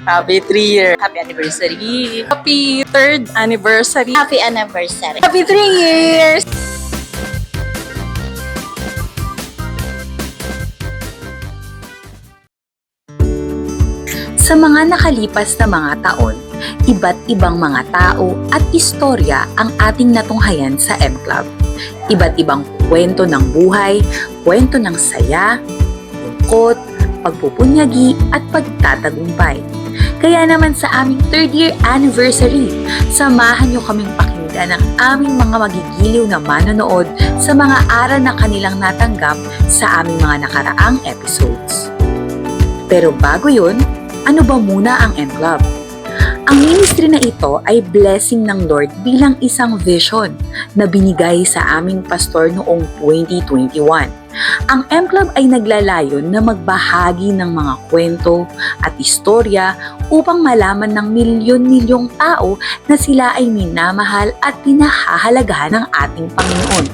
Happy 3-year. Happy anniversary. Happy 3rd anniversary. Happy anniversary. Happy 3 years. Sa mga nakalipas na mga taon, iba't ibang mga tao at istorya ang ating natunghayan sa M-Club. Iba't ibang kwento ng buhay, kwento ng saya, lungkot, pagpupunyagi at pagtatagumpay. Kaya naman sa aming 3rd year anniversary, samahan niyo kaming pakinggan ang aming mga magigiliw na manonood sa mga aral na kanilang natanggap sa aming mga nakaraang episodes. Pero bago yun, ano ba muna ang M-Club? Ang ministry na ito ay blessing ng Lord bilang isang vision na binigay sa aming pastor noong 2021. Ang M-Club ay naglalayon na magbahagi ng mga kwento at istorya upang malaman ng milyon-milyong tao na sila ay minamahal at pinahahalagahan ng ating Panginoon.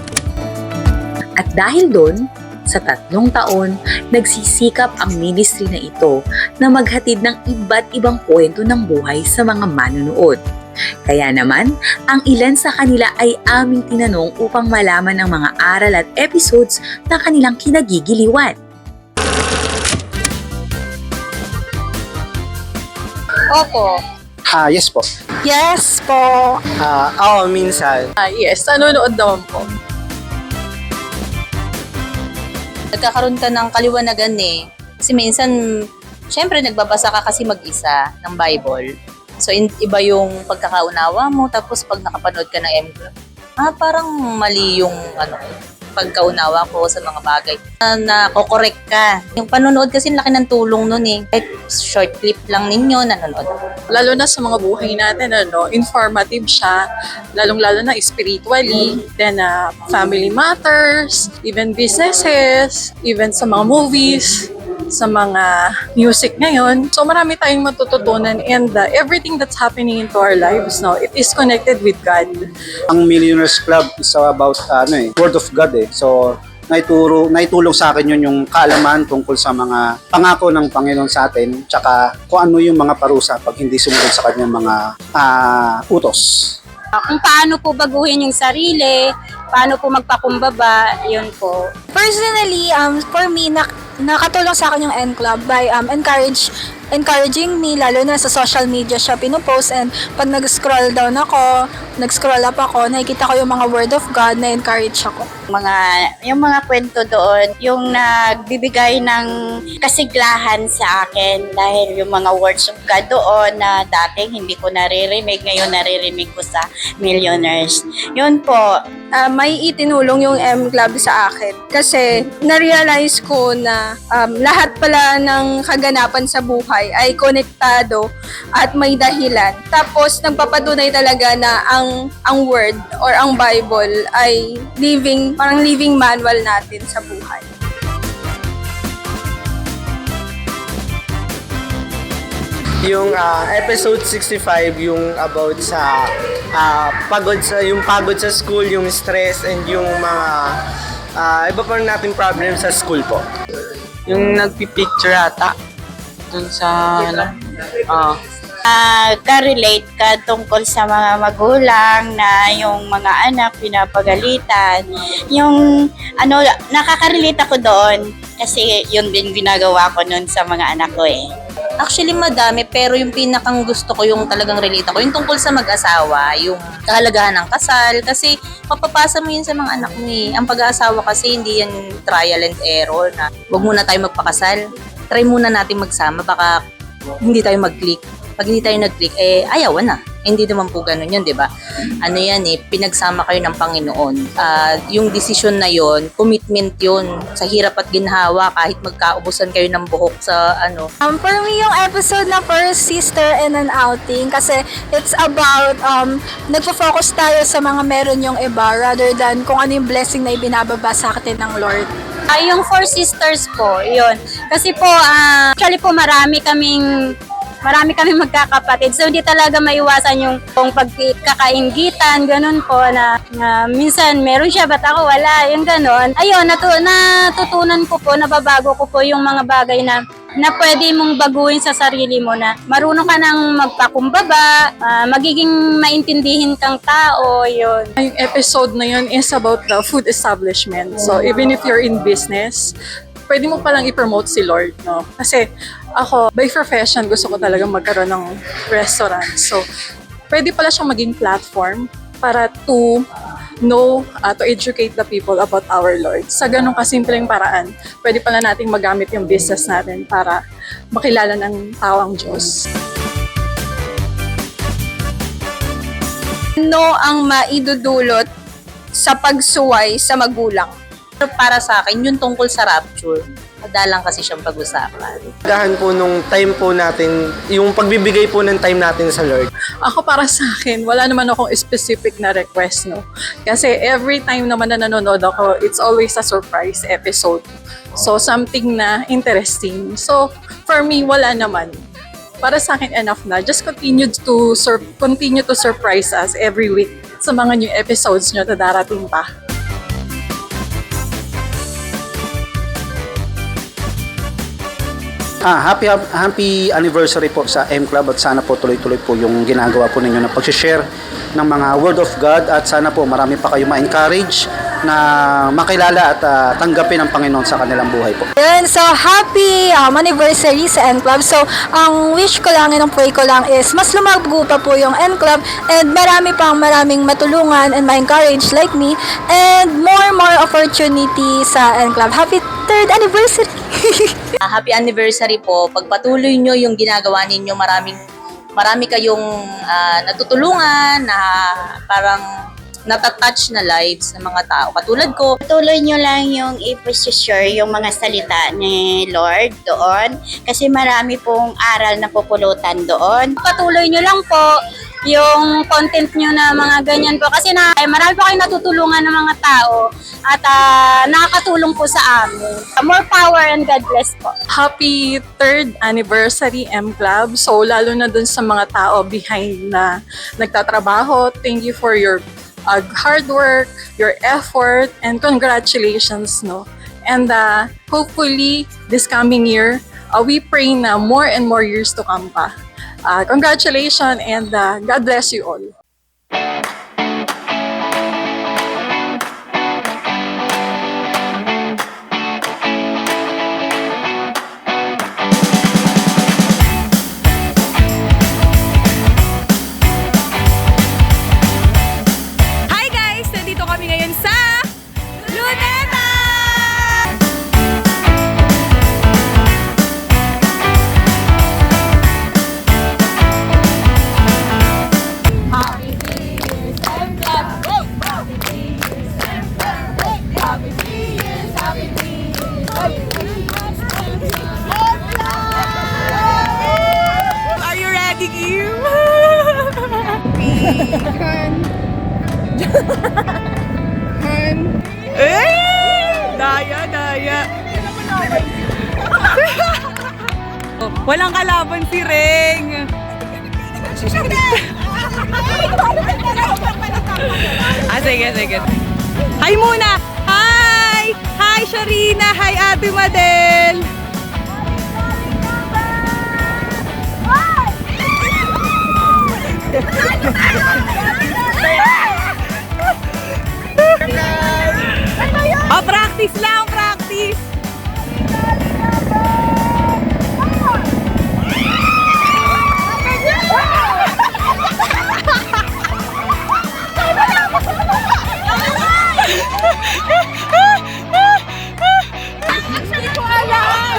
At dahil doon, sa 3 taon, nagsisikap ang ministry na ito na maghatid ng iba't ibang kwento ng buhay sa mga manonood. Kaya naman, ang ilan sa kanila ay aming tinanong upang malaman ang mga aral at episodes na kanilang kinagigiliwan. Opo. Yes po. Yes po. Oo, minsan. Yes, nanonood naman po. Nagkakaroon ka ng kaliwanagan eh. Kasi minsan, syempre nagbabasa ka kasi mag-isa ng Bible. So, iba yung pagkakaunawa mo. Tapos, pag nakapanood ka ng M-Club, parang mali yung pagkaunawa ko sa mga bagay. Nako-correct ka. Yung panonood kasi laki ng tulong nun eh. Kahit short clip lang ninyo, nanonood. Lalo na sa mga buhay natin, informative siya. Lalong-lalo na spiritually. Then, family matters, even businesses, even sa mga movies, sa mga music ngayon. So marami tayong matututunan and everything that's happening into our lives now, it is connected with God. Ang Millionaires Club is about Word of God eh. So, naitulong sa akin yun yung kaalaman tungkol sa mga pangako ng Panginoon sa atin, tsaka kung ano yung mga parusa pag hindi sumunod sa kanyang mga utos. Kung paano po baguhin yung sarili, paano po magpakumbaba, yun po. Personally, for me, nakatulong sa akin yung N-Club by encouraging me, lalo na sa social media siya pinopost, and pag nag-scroll down ako, nag-scroll up ako, nakikita ko yung mga word of God na encourage ako. Yung mga kwento doon, yung nagbibigay ng kasiglahan sa akin dahil yung mga words of God doon na dating hindi ko naririnig, ngayon naririnig ko sa Millionaires. Yun po. May itinulong yung M-Club sa akin kasi na-realize ko na lahat pala ng kaganapan sa buhay ay konektado at may dahilan. Tapos nagpapatunay talaga na ang word or ang Bible ay parang living manual natin sa buhay. Yung episode 65, yung about sa pagod sa school, yung stress and yung mga iba pa natin problem sa school po. Yung nagpipicture ata dun sa Ka-relate ka tungkol sa mga magulang na yung mga anak pinapagalitan. Yung nakaka-relate ako doon kasi yun din ginagawa ko noon sa mga anak ko eh. Actually, madami, pero yung pinakang gusto ko, yung talagang relate ako, yung tungkol sa mag-asawa, yung kahalagahan ng kasal, kasi mapapasa mo yun sa mga anak mo eh. Ang pag-aasawa kasi, hindi yan trial and error na wag muna tayo magpakasal. Try muna natin magsama, baka hindi tayo mag-click. Pag hindi tayo nag-click, ayawan na. Hindi naman po ganun yun, di ba? Pinagsama kayo ng Panginoon. Yung decision na yon, commitment yun. Sa hirap at ginhawa, kahit magkaubusan kayo ng buhok sa For me, yung episode na First Sister and an Outing kasi it's about nagpo-focus tayo sa mga meron yung iba rather than kung ano yung blessing na ibinababa sa atin ng Lord. yung Four Sisters po, yun. Kasi po, actually po marami kaming magkakapatid. So, hindi talaga maiwasan yung pagkakainggitan, ganun po, na minsan meron siya, ba't ako wala, yung ganun. Ayun, natutunan ko po, nababago ko po yung mga bagay na na pwede mong baguhin sa sarili mo na marunong ka nang magpakumbaba, magiging maintindihin kang tao, yun. Yung episode na yun is about the food establishment. So even if you're in business, pwede mo palang i-promote si Lord, no? Kasi ako, by profession, gusto ko talagang magkaroon ng restaurant. So, pwede pala siyang maging platform para to know, to educate the people about our Lord. Sa ganong kasimpleng paraan, pwede pala nating magamit yung business natin para makilala ng tao ang Diyos. Ano ang maidudulot sa pagsuway sa magulang? Pero para sa akin, yung tungkol sa rapture, madalang kasi siyang pag-usapan. Gahan po nung time po natin, yung pagbibigay po ng time natin sa Lord. Ako para sa akin, wala naman akong specific na request, no? Kasi every time naman na nanonood ako, it's always a surprise episode. So, something na interesting. So, for me, wala naman. Para sa akin, enough na. Just continue to surprise us every week sa mga new episodes nyo na darating pa. Happy anniversary po sa M Club at sana po tuloy-tuloy po yung ginagawa po ninyo na pag-share ng mga Word of God at sana po marami pa kayo ma-encourage na makilala at tanggapin ang Panginoon sa kanilang buhay po. Yun, so happy anniversary sa N Club. So, ang wish ko lang and ang pray ko lang is mas lumago pa po yung N Club and maraming matulungan and ma-encourage like me and more opportunity sa N Club. Happy 3rd anniversary! Happy anniversary po. Pagpatuloy nyo yung ginagawa ninyo, marami kayong natutulungan na parang natatouch na lives ng mga tao. Katulad ko, Tuloy nyo lang yung i-share yung mga salita ni Lord doon kasi marami pong aral na pupulutan doon. Patuloy nyo lang po yung content nyo na mga ganyan po kasi marami po kayong natutulungan ng mga tao at nakakatulong po sa amin. More power and God bless po. Happy 3rd anniversary M Club. So lalo na dun sa mga tao behind na nagtatrabaho, thank you for your hard work, your effort, and congratulations, no? And hopefully this coming year, we pray na more and more years to come pa. Congratulations and God bless you all. Hi guys! Nandito kami ngayon sa Luneta! Are you ready, Kim? Daya. Walang kalaban si Reng. Sige. Hi muna. Hi Sharina. Hi Ate Madel. Practice lang, practice. Actually ko alam.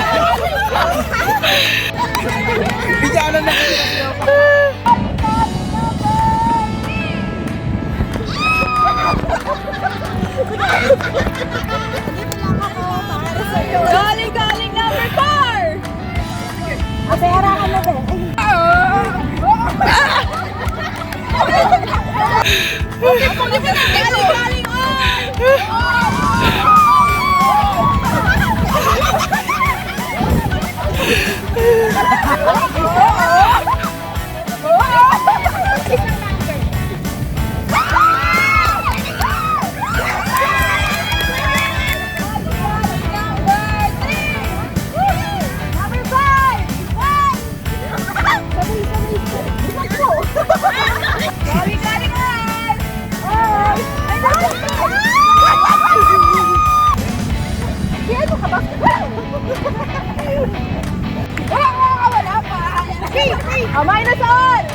Minus all!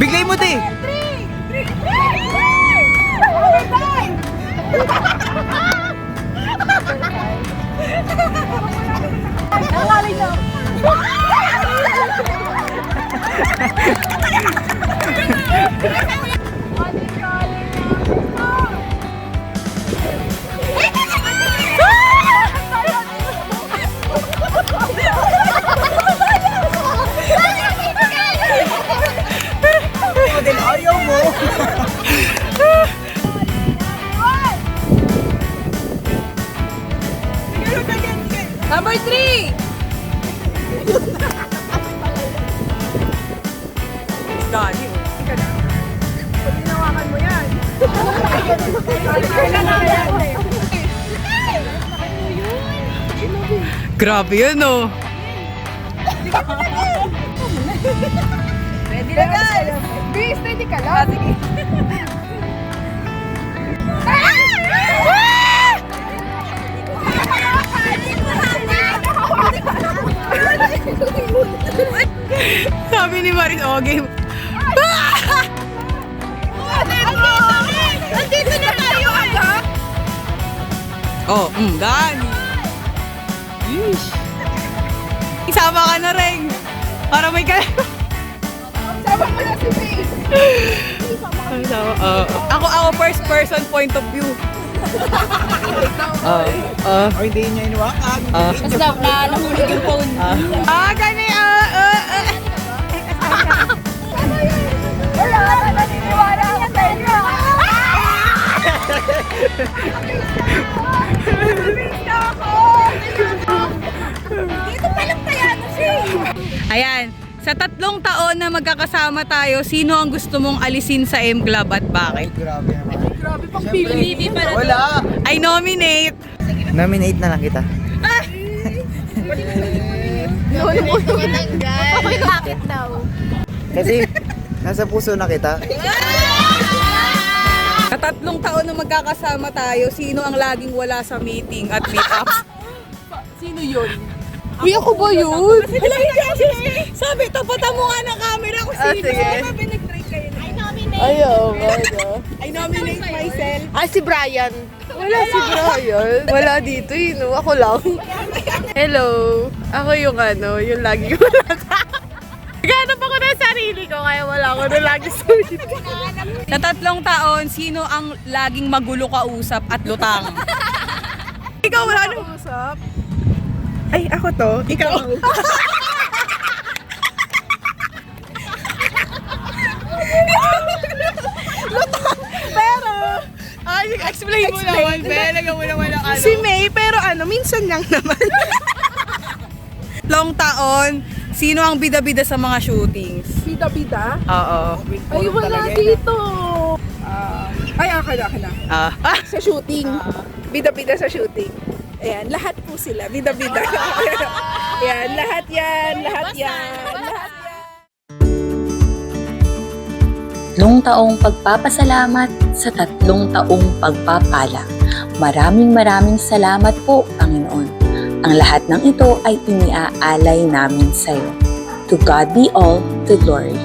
Bigay mo, te! Number 3! Dali. Tinawakan mo yan. Grabe yun, oh. Ready na guys! Bis, ready ka lang. Sige. Sabi ni Maris, oh, game. Andito na tayo agad! Oh, gani. Yeesh. Isama ka na rin. Para may ka... Sama mo na si Faye! Ako first person point of view. Hindi niya inuwakan. Stop na, nahulog yung phone. Gani, Wala ka naniniwala ako sa inyo! Dito palang kaya na siya! Ayan, sa 3 taon na magkakasama tayo, sino ang gusto mong alisin sa M Club at bakit? Grabe naman. Grabe pang pili. Wala! I nominate. Nominate na lang kita. Bakit daw? Kasi nasa puso na kita. Sa 3 taon na magkakasama tayo, sino ang laging wala sa meeting at meetups? Sino yun? Uy, ako ba yun? Sabi, tapatan mo nga ng camera ko sino. Sabi, nag-try kayo na. I nominate myself. Si Brian. Wala si Brian. Wala dito yun. Ako lang. Hello. Ako yung yung lagi wala ka. Naghanap ako ng sarili ko kaya wala ako na lagi sa Sa 3 taon, sino ang laging magulo kausap at lutang? Ikaw, wala nang usap. Ay, ako to. Ikaw. Explain mo naman, be. Lagyan mo naman ang ano. Si May, pero minsan lang naman. 3 taon, sino ang bida-bida sa mga shootings? Bida-bida? Oo. Ay, wala dito. Ay, akin na. Sa shooting. Bida-bida sa shooting. Ayan, lahat po sila. Bida-bida. Ayan, lahat yan. 3 taong pagpapasalamat sa 3 taong pagpapala. Maraming salamat po, Panginoon. Ang lahat ng ito ay iniaalay namin sa iyo. To God be all the glory.